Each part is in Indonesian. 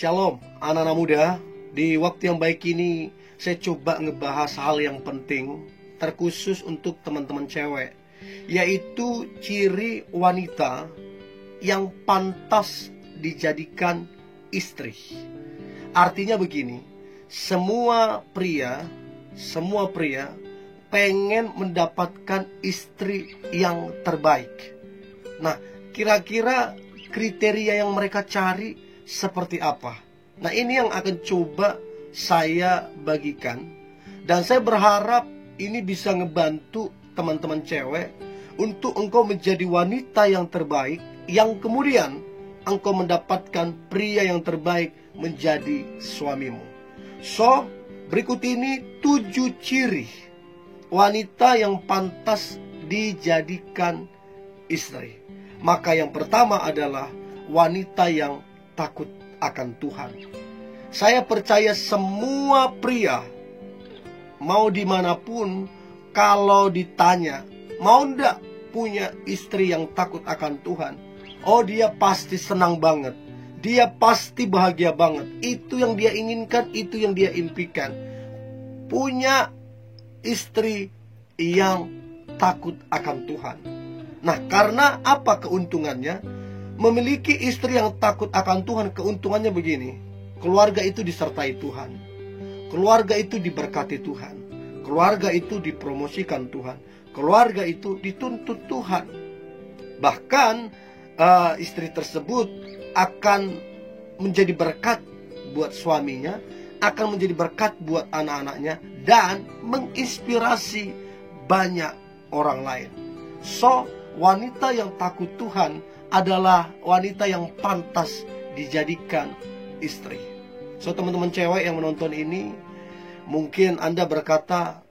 Shalom anak-anak muda. Di waktu yang baik ini saya coba ngebahas hal yang penting, terkhusus untuk teman-teman cewek, yaitu ciri wanita yang pantas dijadikan istri. Artinya begini, semua pria pengen mendapatkan istri yang terbaik. Nah, kira-kira kriteria yang mereka cari seperti apa? Nah, ini yang akan coba saya bagikan, dan saya berharap ini bisa ngebantu teman-teman cewek untuk engkau menjadi wanita yang terbaik, yang kemudian engkau mendapatkan pria yang terbaik menjadi suamimu. So, berikut ini 7 ciri wanita yang pantas dijadikan istri. Maka yang pertama adalah wanita yang takut akan Tuhan. Saya percaya semua pria, mau dimanapun, kalau ditanya mau ndak punya istri yang takut akan Tuhan, oh dia pasti senang banget, dia pasti bahagia banget. Itu yang dia inginkan, itu yang dia impikan, punya istri yang takut akan Tuhan. Nah, karena apa keuntungannya? Memiliki istri yang takut akan Tuhan, keuntungannya begini: keluarga itu disertai Tuhan, keluarga itu diberkati Tuhan, keluarga itu dipromosikan Tuhan, keluarga itu dituntut Tuhan. Bahkan istri tersebut akan menjadi berkat buat suaminya, akan menjadi berkat buat anak-anaknya, dan menginspirasi banyak orang lain. So, wanita yang takut Tuhan adalah wanita yang pantas dijadikan istri. So, teman-teman cewek yang menonton ini, mungkin Anda berkata,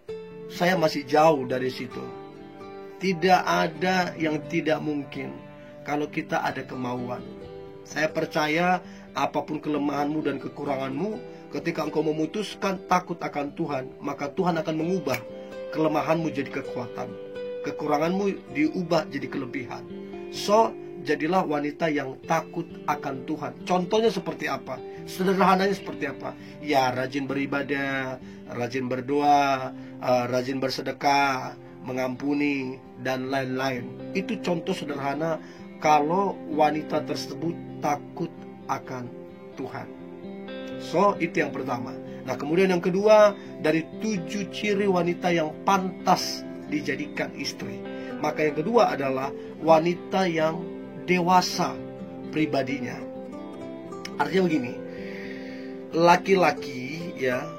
saya masih jauh dari situ. Tidak ada yang tidak mungkin kalau kita ada kemauan. Saya percaya apapun kelemahanmu dan kekuranganmu, ketika engkau memutuskan takut akan Tuhan, maka Tuhan akan mengubah kelemahanmu jadi kekuatan, kekuranganmu diubah jadi kelebihan. So, jadilah wanita yang takut akan Tuhan. Contohnya seperti apa? Sederhananya seperti apa? Ya, rajin beribadah, rajin berdoa, rajin bersedekah, mengampuni, dan lain-lain. Itu contoh sederhana kalau wanita tersebut takut akan Tuhan. So, itu yang pertama. Nah, kemudian yang kedua, dari 7 ciri wanita yang pantas dijadikan istri, maka yang kedua adalah wanita yang dewasa pribadinya. Artinya begini, laki-laki ya,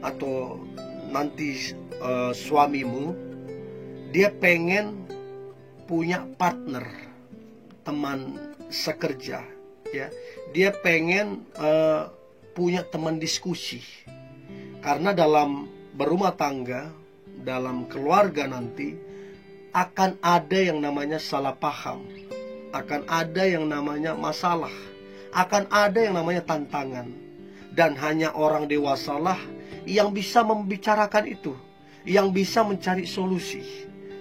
atau nanti suamimu, dia pengen punya partner, teman sekerja ya. Dia pengen punya teman diskusi, karena dalam berumah tangga, dalam keluarga nanti akan ada yang namanya salah paham, akan ada yang namanya masalah, akan ada yang namanya tantangan, dan hanya orang dewasalah yang bisa membicarakan itu, yang bisa mencari solusi.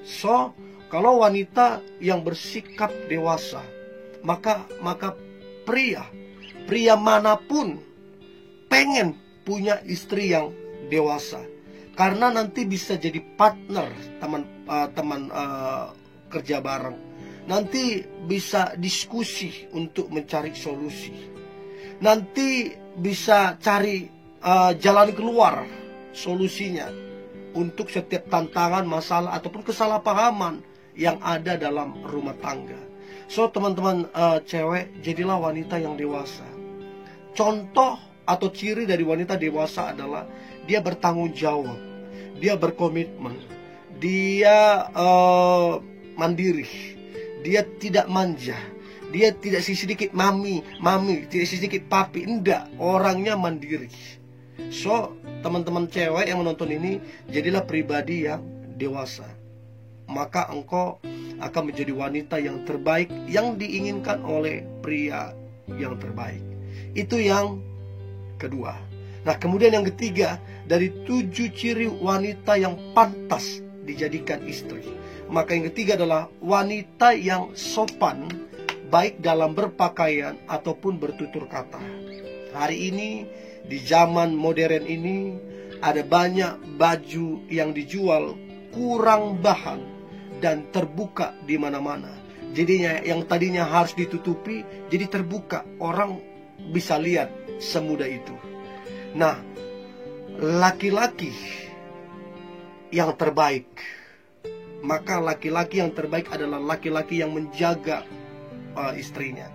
So, kalau wanita yang bersikap dewasa, maka pria manapun pengen punya istri yang dewasa, karena nanti bisa jadi partner, teman kerja bareng. Nanti bisa diskusi untuk mencari solusi. Nanti bisa cari jalan keluar, solusinya untuk setiap tantangan, masalah, ataupun kesalahpahaman yang ada dalam rumah tangga. So, teman-teman cewek, jadilah wanita yang dewasa. Contoh atau ciri dari wanita dewasa adalah dia bertanggung jawab, dia berkomitmen, dia mandiri, dia tidak manja, dia tidak sedikit mami, tidak sedikit papi, enggak, orangnya mandiri. So, teman-teman cewek yang menonton ini, jadilah pribadi yang dewasa, maka engkau akan menjadi wanita yang terbaik, yang diinginkan oleh pria yang terbaik. Itu yang kedua. Nah, kemudian yang ketiga, dari 7 ciri wanita yang pantas dijadikan istri, maka yang ketiga adalah wanita yang sopan, baik dalam berpakaian ataupun bertutur kata. Hari ini, di zaman modern ini, ada banyak baju yang dijual kurang bahan dan terbuka di mana-mana. Jadinya yang tadinya harus ditutupi jadi terbuka, orang bisa lihat semudah itu. Nah, laki-laki yang terbaik, maka laki-laki yang terbaik adalah laki-laki yang menjaga istrinya.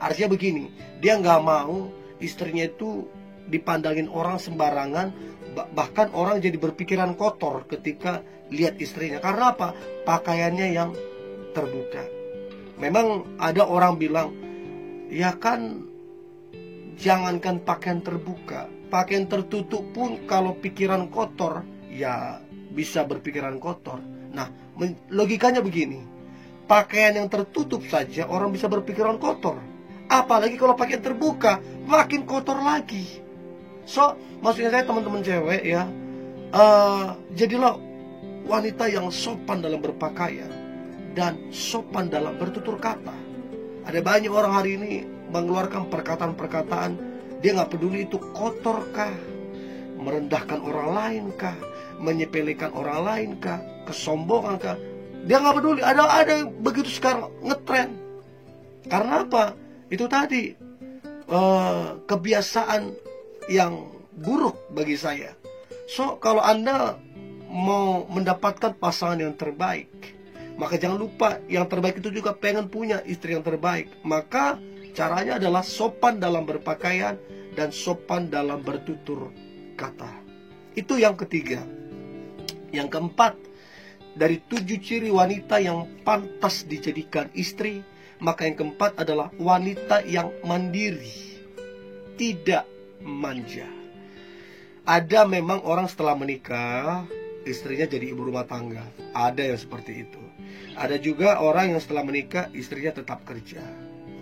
Artinya begini, dia nggak mau istrinya itu dipandangin orang sembarangan, bahkan orang jadi berpikiran kotor ketika lihat istrinya. Karena apa? Pakaiannya yang terbuka. Memang ada orang bilang, ya kan jangankan pakaian terbuka, pakaian tertutup pun kalau pikiran kotor, ya bisa berpikiran kotor. Nah, logikanya begini, pakaian yang tertutup saja orang bisa berpikiran kotor, apalagi kalau pakaian terbuka, makin kotor lagi. So, maksudnya saya teman-teman cewek ya, jadilah wanita yang sopan dalam berpakaian dan sopan dalam bertutur kata. Ada banyak orang hari ini mengeluarkan perkataan-perkataan, dia nggak peduli itu kotorkah, merendahkan orang lain kah, menyepelekan orang lain kah, kesombongan kah, dia nggak peduli. Ada yang begitu sekarang ngetren. Karena apa? Itu tadi kebiasaan yang buruk bagi saya. So, kalau Anda mau mendapatkan pasangan yang terbaik, maka jangan lupa yang terbaik itu juga pengen punya istri yang terbaik. Maka caranya adalah sopan dalam berpakaian dan sopan dalam bertutur kata. Itu yang ketiga. Yang keempat, dari 7 ciri wanita yang pantas dijadikan istri, maka yang keempat adalah wanita yang mandiri, tidak manja. Ada memang orang setelah menikah istrinya jadi ibu rumah tangga, ada yang seperti itu. Ada juga orang yang setelah menikah istrinya tetap kerja.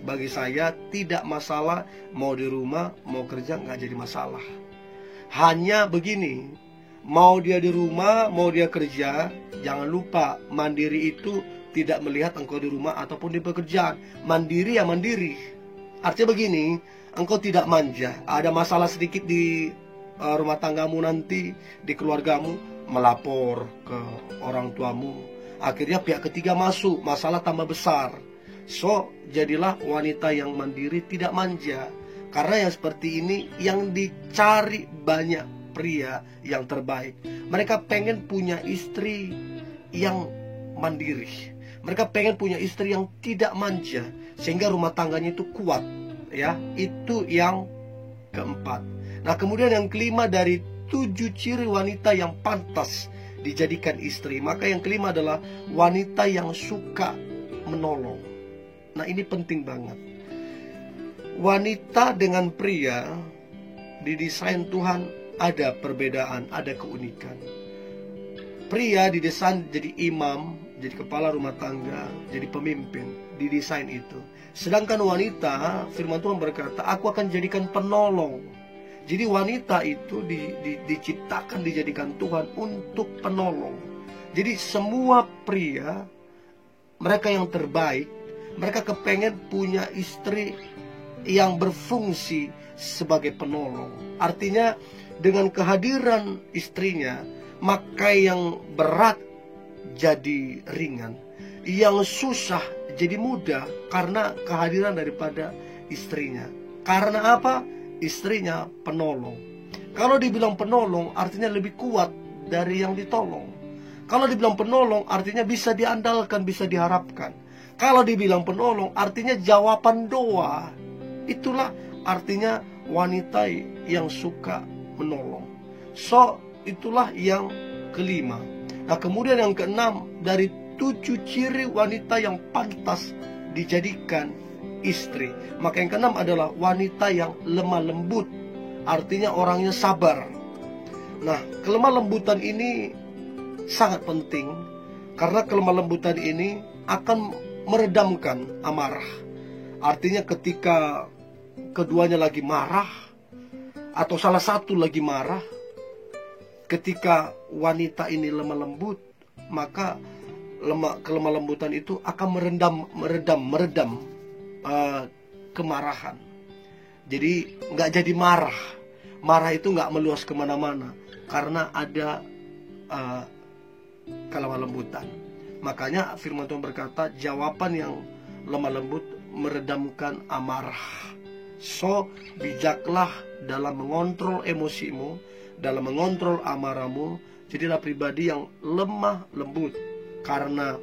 Bagi saya tidak masalah, mau di rumah mau kerja nggak jadi masalah. Hanya begini, mau dia di rumah mau dia kerja, jangan lupa mandiri itu tidak melihat engkau di rumah ataupun di pekerjaan. Mandiri ya mandiri. Artinya begini, engkau tidak manja. Ada masalah sedikit di rumah tanggamu nanti, di keluargamu, melapor ke orang tuamu. Akhirnya pihak ketiga masuk, masalah tambah besar. So, jadilah wanita yang mandiri, tidak manja. Karena yang seperti ini yang dicari banyak pria yang terbaik. Mereka pengen punya istri yang mandiri. Mereka pengen punya istri yang tidak manja, sehingga rumah tangganya itu kuat. Ya, itu yang keempat. Nah, kemudian yang kelima dari 7 ciri wanita yang pantas dijadikan istri, maka yang kelima adalah wanita yang suka menolong. Nah, ini penting banget. Wanita dengan pria didesain Tuhan ada perbedaan, ada keunikan. Pria didesain jadi imam, jadi kepala rumah tangga, jadi pemimpin, didesain itu. Sedangkan wanita, firman Tuhan berkata, aku akan jadikan penolong. Jadi wanita itu diciptakan, dijadikan Tuhan untuk penolong. Jadi semua pria, mereka yang terbaik, mereka kepengen punya istri yang berfungsi sebagai penolong. Artinya dengan kehadiran istrinya, maka yang berat jadi ringan, yang susah jadi mudah karena kehadiran daripada istrinya. Karena apa? Istrinya penolong. Kalau dibilang penolong artinya lebih kuat dari yang ditolong. Kalau dibilang penolong artinya bisa diandalkan, bisa diharapkan. Kalau dibilang penolong artinya jawaban doa. Itulah artinya wanita yang suka menolong. So, itulah yang kelima. Nah, kemudian yang keenam dari 7 ciri wanita yang pantas dijadikan istri, maka yang keenam adalah wanita yang lemah lembut. Artinya orangnya sabar. Nah, kelemah lembutan ini sangat penting, karena kelemah lembutan ini akan meredamkan amarah. Artinya ketika keduanya lagi marah, atau salah satu lagi marah, ketika wanita ini lemah lembut, maka kelemah lembutan itu akan meredam kemarahan. Jadi nggak jadi marah. Marah itu nggak meluas kemana-mana karena ada kelemah lembutan. Makanya firman Tuhan berkata, jawaban yang lemah lembut meredamkan amarah. So, bijaklah dalam mengontrol emosimu, dalam mengontrol amarahmu. Jadilah pribadi yang lemah lembut, karena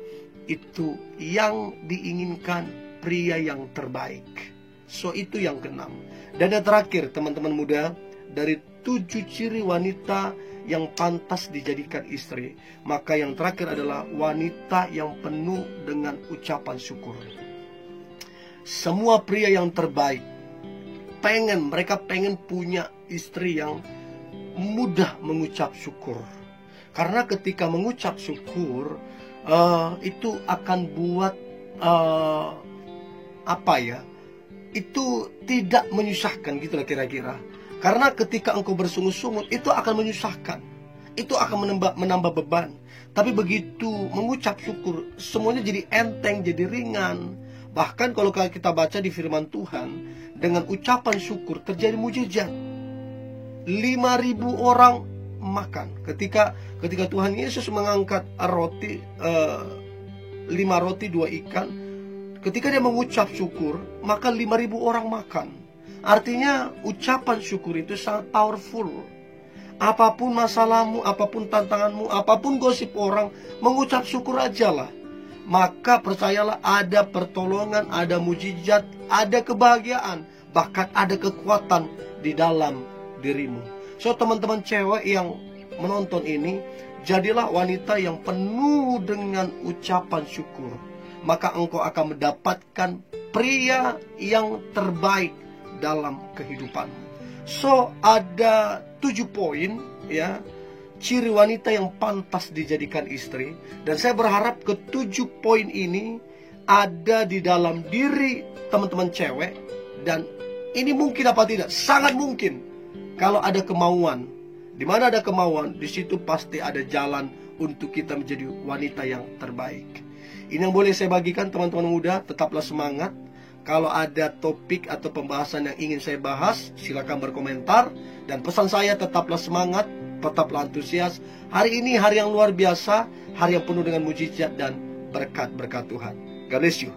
itu yang diinginkan pria yang terbaik. So, itu yang keenam. Dan yang terakhir, teman-teman muda, dari 7 ciri wanita yang pantas dijadikan istri, maka yang terakhir adalah wanita yang penuh dengan ucapan syukur. Semua pria yang terbaik mereka pengen punya istri yang mudah mengucap syukur. Karena ketika mengucap syukur, itu akan buat itu tidak menyusahkan, gitulah kira-kira. Karena ketika engkau bersungut-sungut, itu akan menyusahkan, itu akan menambah beban. Tapi begitu mengucap syukur, semuanya jadi enteng, jadi ringan. Bahkan kalau kita baca di firman Tuhan, dengan ucapan syukur terjadi mujizat. 5.000 orang makan. Ketika Tuhan Yesus mengangkat roti, 5 roti 2 ikan, ketika dia mengucap syukur, maka 5.000 orang makan. Artinya ucapan syukur itu sangat powerful. Apapun masalahmu, apapun tantanganmu, apapun gosip orang, mengucap syukur aja lah. Maka percayalah, ada pertolongan, ada mujizat, ada kebahagiaan, bahkan ada kekuatan di dalam dirimu. So, teman-teman cewek yang menonton ini, jadilah wanita yang penuh dengan ucapan syukur. Maka engkau akan mendapatkan pria yang terbaik dalam kehidupanmu. So, ada 7 poin ya, ciri wanita yang pantas dijadikan istri. Dan saya berharap ke-7 poin ini ada di dalam diri teman-teman cewek. Dan ini mungkin apa tidak? Sangat mungkin. Kalau ada kemauan. Di mana ada kemauan, di situ pasti ada jalan untuk kita menjadi wanita yang terbaik. Ini yang boleh saya bagikan, teman-teman muda. Tetaplah semangat. Kalau ada topik atau pembahasan yang ingin saya bahas, silakan berkomentar. Dan pesan saya, tetaplah semangat, tetaplah antusias. Hari ini hari yang luar biasa, hari yang penuh dengan mujizat dan berkat-berkat Tuhan. God bless you.